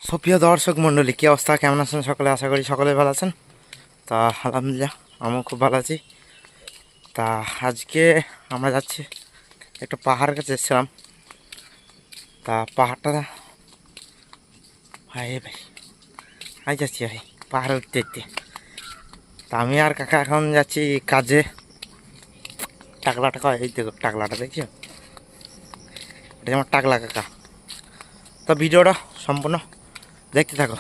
সুপ্রিয় দর্শক মণ্ডলী, কী অবস্থা, কেমন আছেন সকলে? আশা করি সকলে ভালো আছেন। তা আলহামদুলিল্লাহ আমিও খুব ভালো আছি। তা আজকে আমরা যাচ্ছি একটা পাহাড়ের কাছে এসেছিলাম। তা পাহাড়টা ভাই ভাই যাচ্ছি ভাই পাহাড়ে উঠতে উঠতে। তা আমি আর কাকা এখন যাচ্ছি কাজে। টাকলাটা এই দেখো, টাকলাটা দেখছো, এটা আমার টাকলা কাকা। তা ভিডিওটা সম্পূর্ণ দেখতে থাকো।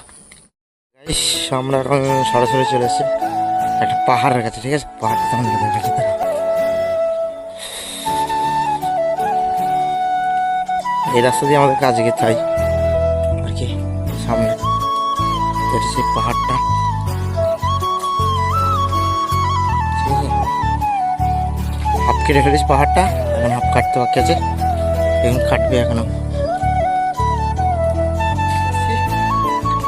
আমরা এখন সরাসরি চলে এসেছি একটা পাহাড়ের কাছে, ঠিক আছে? পাহাড়টা তখন এই রাস্তা দিয়ে আমাদের কাজে যেতে হয় আর কি। সামনে সেই পাহাড়টা, ঠিক আছে? হাফ কেটে ফেলেছি পাহাড়টা, এখন হাফ কাটতে বাকি আছে, এখন কাটবে এখনো।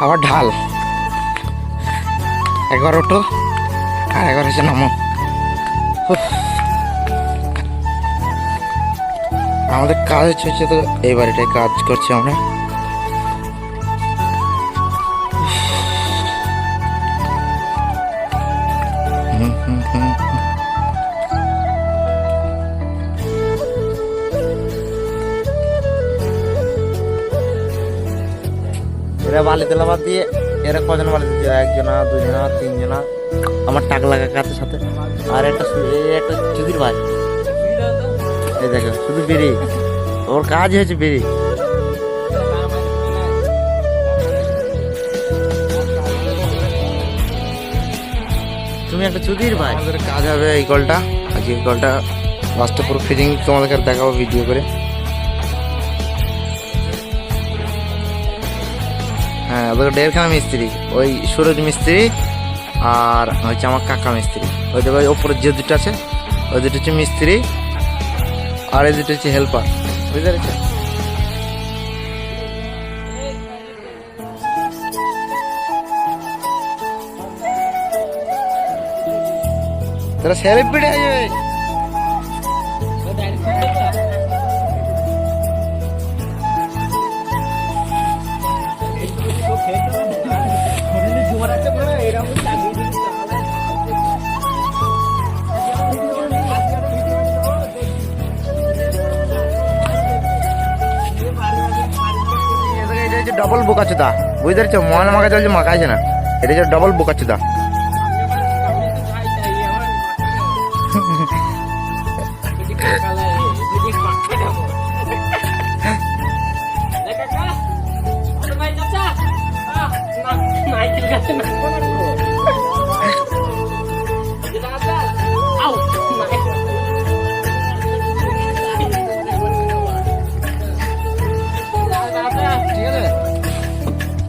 আবার ঢাল, একবার ওঠো আর একবার হচ্ছে নামো। আমাদের কাজ হচ্ছে তো এই বাড়িটায় কাজ করছি আমরা। এরা বালি তোলা বাদ দিয়ে এরা কজন বালি দিচ্ছে? একজনা, দুজনা, তিনজনা, আমার টাকলা কাকার সাথে আর একটা চুদির ভাই। এই দেখো শুধু বেরি, ওর কাজ হয়েছে বেরি। তুমি একটা চুদির ভাই। আমাদের কাজ হবে এই কলটা, আজকে এই কলটা লাস্টে পুরো ফিটিং তোমাদেরকে দেখাবো ভিডিও করে। হ্যাঁ, ওদের দেড়খানা মিস্ত্রি, ওই সুরজ মিস্ত্রি আর হচ্ছে আমার কাকা মিস্ত্রি। ওই দেখো ওই ওপরের যে দুটো আছে, ওই দুটো হচ্ছে মিস্ত্রি আর এই দুটো হচ্ছে হেল্পার, বুঝতে পেরেছো? তারা সেলিব্রিটি আছে। ডবল বোকাচোদা, বুঝতে পারছো? ময়না মাখা চলছে, মাখাইছে না, এটা হচ্ছে ডবল বোকাচোদা।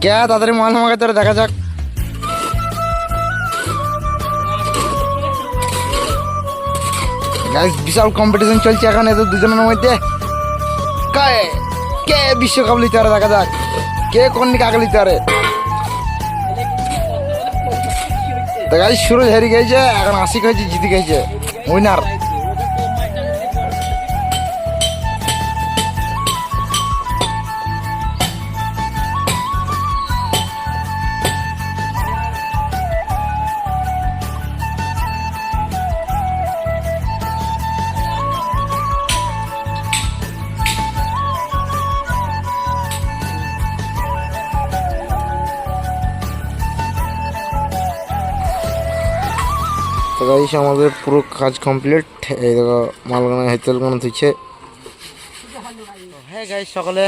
কে তাড়াতাড়ি মাল মাখাতে তোরা, দেখা যাক। গাইস, বিশাল কম্পিটিশন চলছে এখন এদের দুজনের মধ্যে। কে বিশ্বকাপ লিতে পারে, দেখা যাক কে কোন দিকে আগে লিতে পারে। গাইস, সুরজ হেরে গেছে, এখন আশিক হয়েছে, জিতে গেছে, উইনার। তো গাইস, আমাদের পুরো কাজ কমপ্লিট। এই দেখো মালগানা হেতেলগানা দিচ্ছে। হ্যাঁ গাইস, সকলে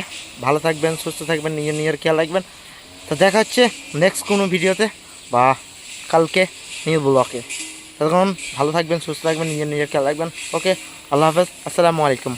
ভালো থাকবেন, সুস্থ থাকবেন, নিজের খেয়াল রাখবেন। তো দেখা হচ্ছে নেক্সট কোনো ভিডিওতে বা কালকে নিউ ব্লগে। তখন ভালো থাকবেন, সুস্থ থাকবেন, নিজের খেয়াল রাখবেন। ওকে, আল্লাহ হাফেজ, আসসালামু আলাইকুম।